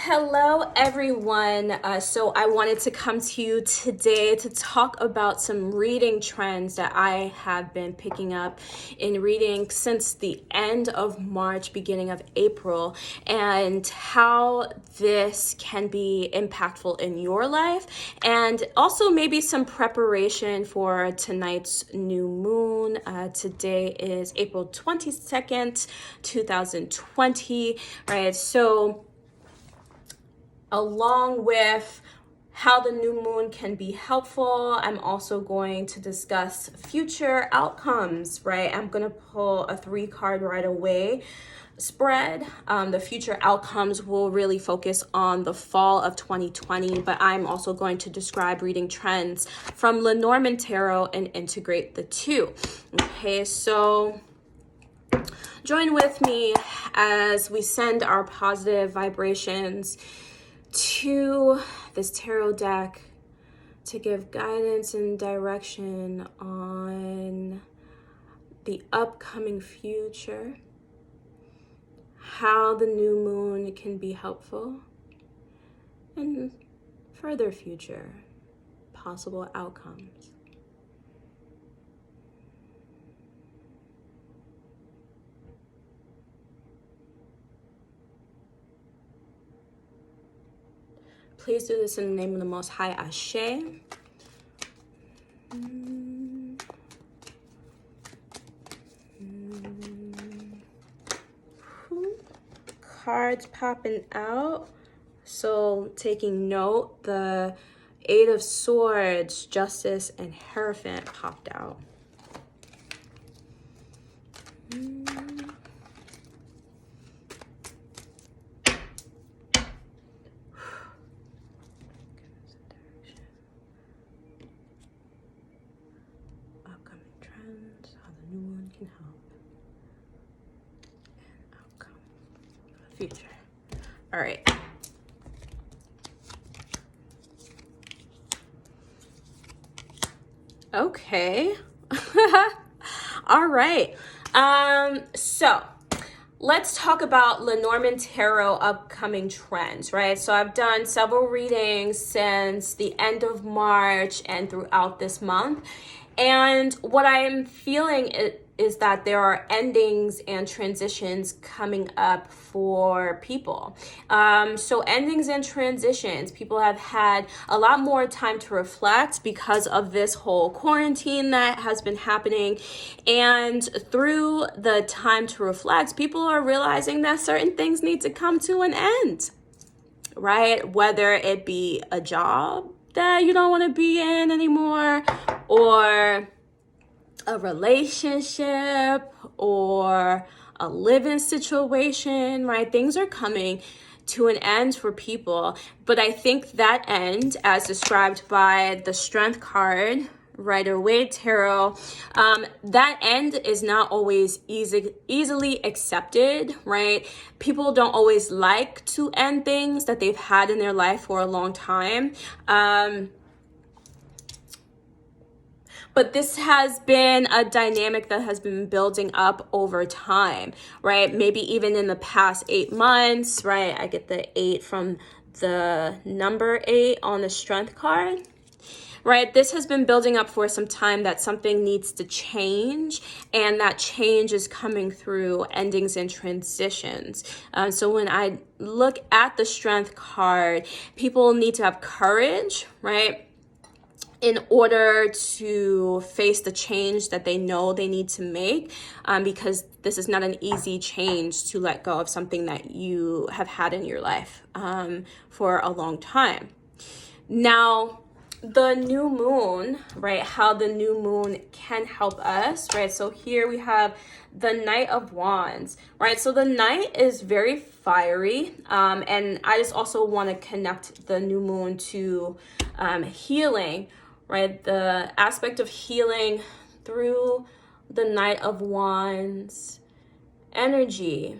Hello, everyone. So I wanted to come to you today to talk about some reading trends that I have been picking up in reading since the end of March, beginning of April, and how this can be impactful in your life, and also maybe some preparation for tonight's new moon. Today is April 22nd, 2020, right? So along with how the new moon can be helpful, I'm also going to discuss future outcomes, right? I'm going to pull a 3-card right away spread. The future outcomes will really focus on the fall of 2020, but I'm also going to describe reading trends from Lenormand Tarot and integrate the two. Okay, so join with me as we send our positive vibrations to this tarot deck to give guidance and direction on the upcoming future, how the new moon can be helpful, and further future possible outcomes. Please do this in the name of the Most High, Ashe. Cards popping out. So taking note, the 8 of Swords, Justice, and Hierophant popped out. Future. All right. Okay. All right. So let's talk about Lenormand Tarot upcoming trends, right? So I've done several readings since the end of March and throughout this month. And what I'm feeling is that there are endings and transitions coming up for people. So endings and transitions, people have had a lot more time to reflect because of this whole quarantine that has been happening. And through the time to reflect, people are realizing that certain things need to come to an end, right? Whether it be a job that you don't want to be in anymore, or a relationship, or a living situation, right? Things are coming to an end for people. But I think that end, as described by the Strength card, Rider-Waite Tarot, that end is not always easily accepted, right? People don't always like to end things that they've had in their life for a long time. But this has been a dynamic that has been building up over time, right? Maybe even in the past 8 months, right? I get the 8 from the number 8 on the Strength card, right? This has been building up for some time, that something needs to change, and that change is coming through endings and transitions. So when I look at the Strength card, people need to have courage, right, in order to face the change that they know they need to make, because this is not an easy change to let go of something that you have had in your life for a long time. Now, the new moon, right? How the new moon can help us, right? So here we have the Knight of Wands, right? So the Knight is very fiery, and I just also want to connect the new moon to healing, right? The aspect of healing through the Knight of Wands energy.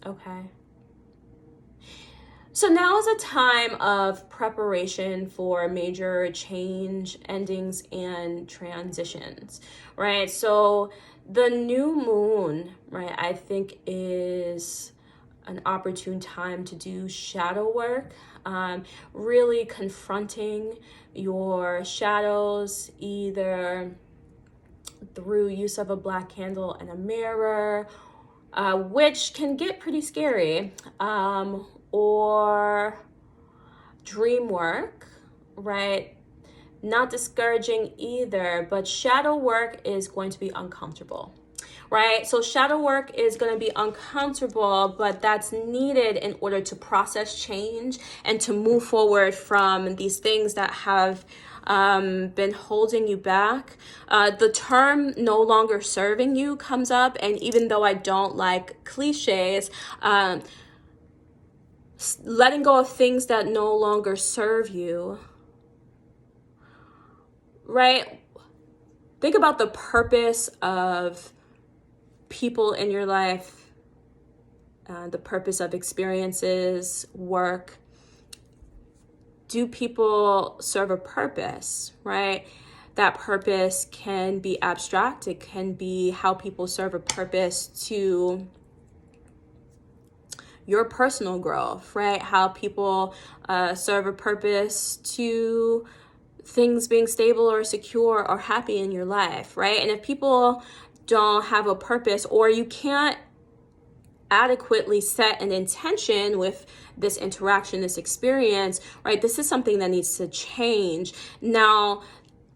Okay. So now is a time of preparation for major change, endings, and transitions, right? So The new moon, right, I think is an opportune time to do shadow work, really confronting your shadows, either through use of a black candle and a mirror, which can get pretty scary, or dream work, right? Not discouraging either, but shadow work is going to be uncomfortable, right? So shadow work is going to be uncomfortable, but that's needed in order to process change and to move forward from these things that have been holding you back. The term no longer serving you comes up, and even though I don't like cliches, letting go of things that no longer serve you, right? Think about the purpose of people in your life, the purpose of experiences, work. Do people serve a purpose, right? That purpose can be abstract. It can be how people serve a purpose to your personal growth, right? How people serve a purpose to things being stable or secure or happy in your life, right? And if people don't have a purpose, or you can't adequately set an intention with this interaction, this experience, right? This is something that needs to change. Now,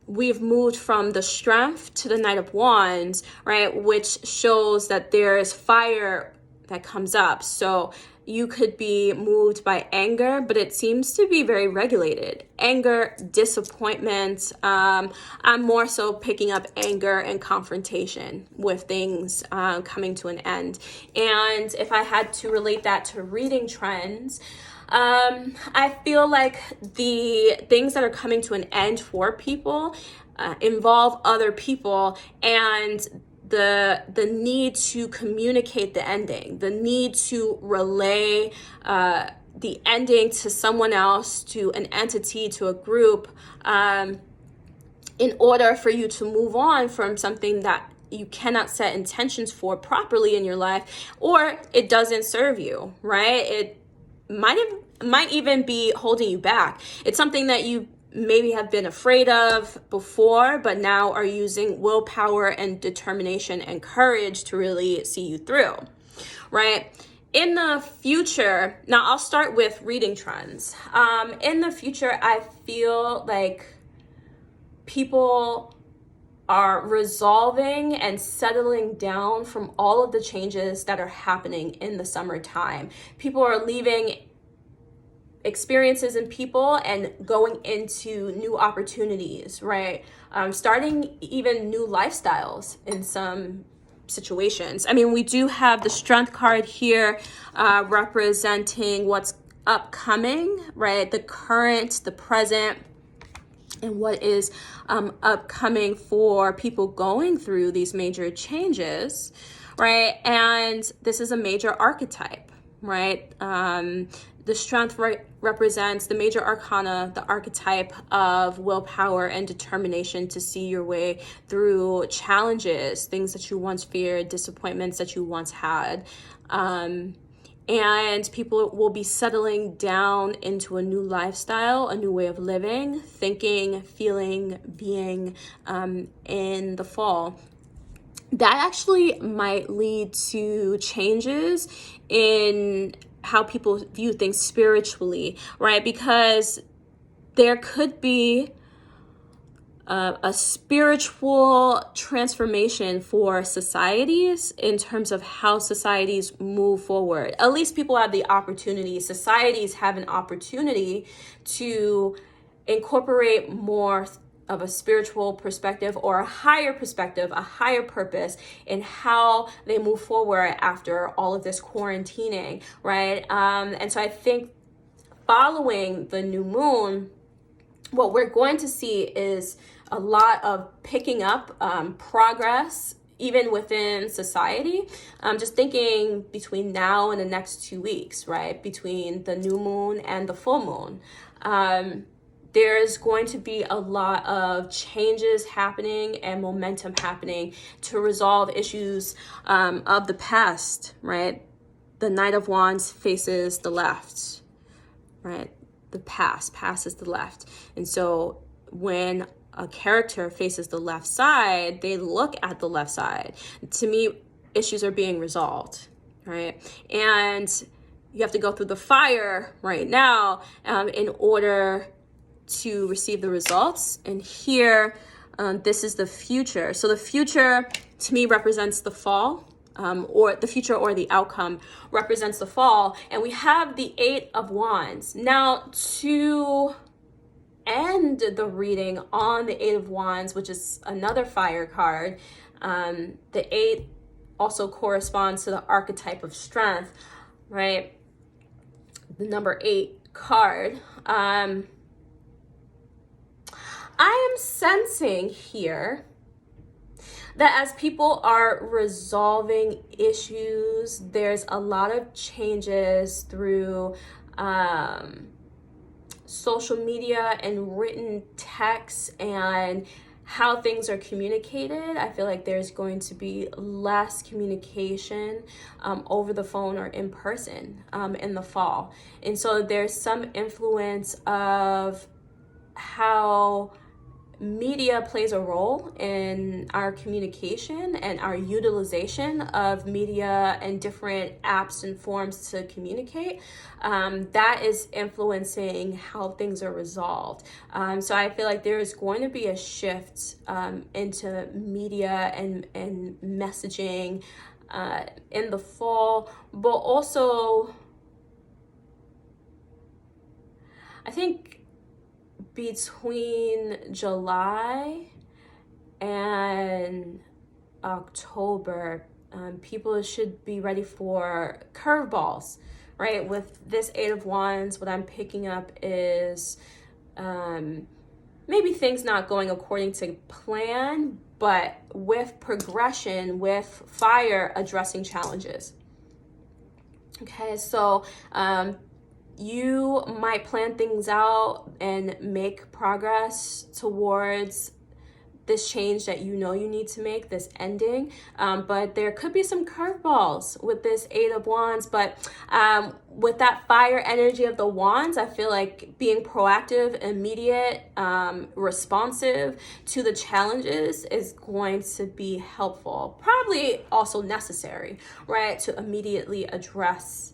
we've moved from the Strength to the Knight of Wands, right? Which shows that there's fire that comes up. So you could be moved by anger, but it seems to be very regulated. Anger, disappointment. I'm more so picking up anger and confrontation with things coming to an end. And if I had to relate that to reading trends, I feel like the things that are coming to an end for people involve other people, and the need to communicate the ending, the need to relay the ending to someone else, to an entity, to a group, in order for you to move on from something that you cannot set intentions for properly in your life, or it doesn't serve you, right? It might even be holding you back. It's something that you maybe have been afraid of before, but now are using willpower and determination and courage to really see you through, right? In the future, now I'll start with reading trends. In the future, I feel like people are resolving and settling down from all of the changes that are happening in the summertime. People are leaving experiences and people and going into new opportunities, right? Starting even new lifestyles in some situations. I mean, we do have the Strength card here representing what's upcoming, right? The current, the present, and what is upcoming for people going through these major changes, right? And this is a major archetype, right? The Strength represents the major arcana, the archetype of willpower and determination to see your way through challenges, things that you once feared, disappointments that you once had. And people will be settling down into a new lifestyle, a new way of living, thinking, feeling, being in the fall. That actually might lead to changes in how people view things spiritually, right? Because there could be a spiritual transformation for societies in terms of how societies move forward. At least people have the opportunity, societies have an opportunity to incorporate more of a spiritual perspective or a higher perspective, a higher purpose in how they move forward after all of this quarantining, right? And so I think following the new moon, what we're going to see is a lot of picking up progress even within society. Just thinking between now and the next 2 weeks, right? Between the new moon and the full moon. there's going to be a lot of changes happening and momentum happening to resolve issues of the past, right? The Knight of Wands faces the left, right? The past is the left. And so when a character faces the left side, they look at the left side. To me, issues are being resolved, right? And you have to go through the fire right now in order to receive the results. And here, this is the future. So the future to me represents the fall, or the future or the outcome represents the fall. And we have the Eight of Wands. Now, to end the reading on the Eight of Wands, which is another fire card, the eight also corresponds to the archetype of strength, right? The number 8 card. I am sensing here that as people are resolving issues, there's a lot of changes through social media and written texts and how things are communicated. I feel like there's going to be less communication over the phone or in person in the fall. And so there's some influence of how media plays a role in our communication and our utilization of media and different apps and forms to communicate. That is influencing how things are resolved. So I feel like there is going to be a shift into media and messaging in the fall, but also I think between July and October, people should be ready for curveballs, right? With this Eight of Wands, what I'm picking up is maybe things not going according to plan, but with progression, with fire addressing challenges. Okay, so you might plan things out and make progress towards this change that you know you need to make, this ending. But there could be some curveballs with this Eight of Wands. But with that fire energy of the Wands, I feel like being proactive, immediate, responsive to the challenges is going to be helpful. Probably also necessary, right? To immediately address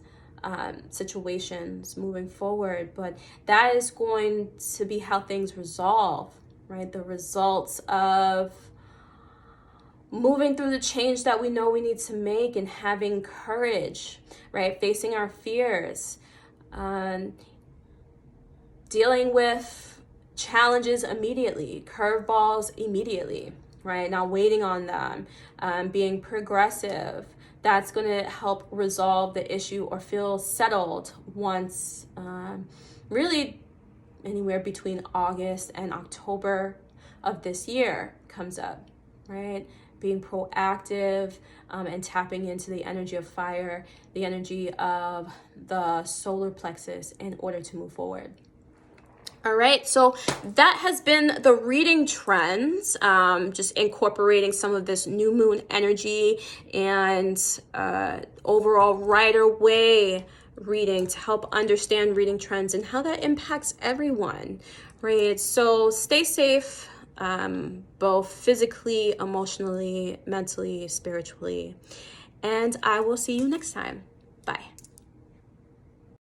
situations moving forward, but that is going to be how things resolve, right? The results of moving through the change that we know we need to make and having courage, right? Facing our fears, dealing with challenges immediately, curveballs immediately, right? Not waiting on them, being progressive. That's going to help resolve the issue or feel settled once really anywhere between August and October of this year comes up, right? Being proactive and tapping into the energy of fire, the energy of the solar plexus in order to move forward. All right, so that has been the reading trends, just incorporating some of this new moon energy and overall Rider-Waite reading to help understand reading trends and how that impacts everyone, right? So stay safe, both physically, emotionally, mentally, spiritually, and I will see you next time. Bye.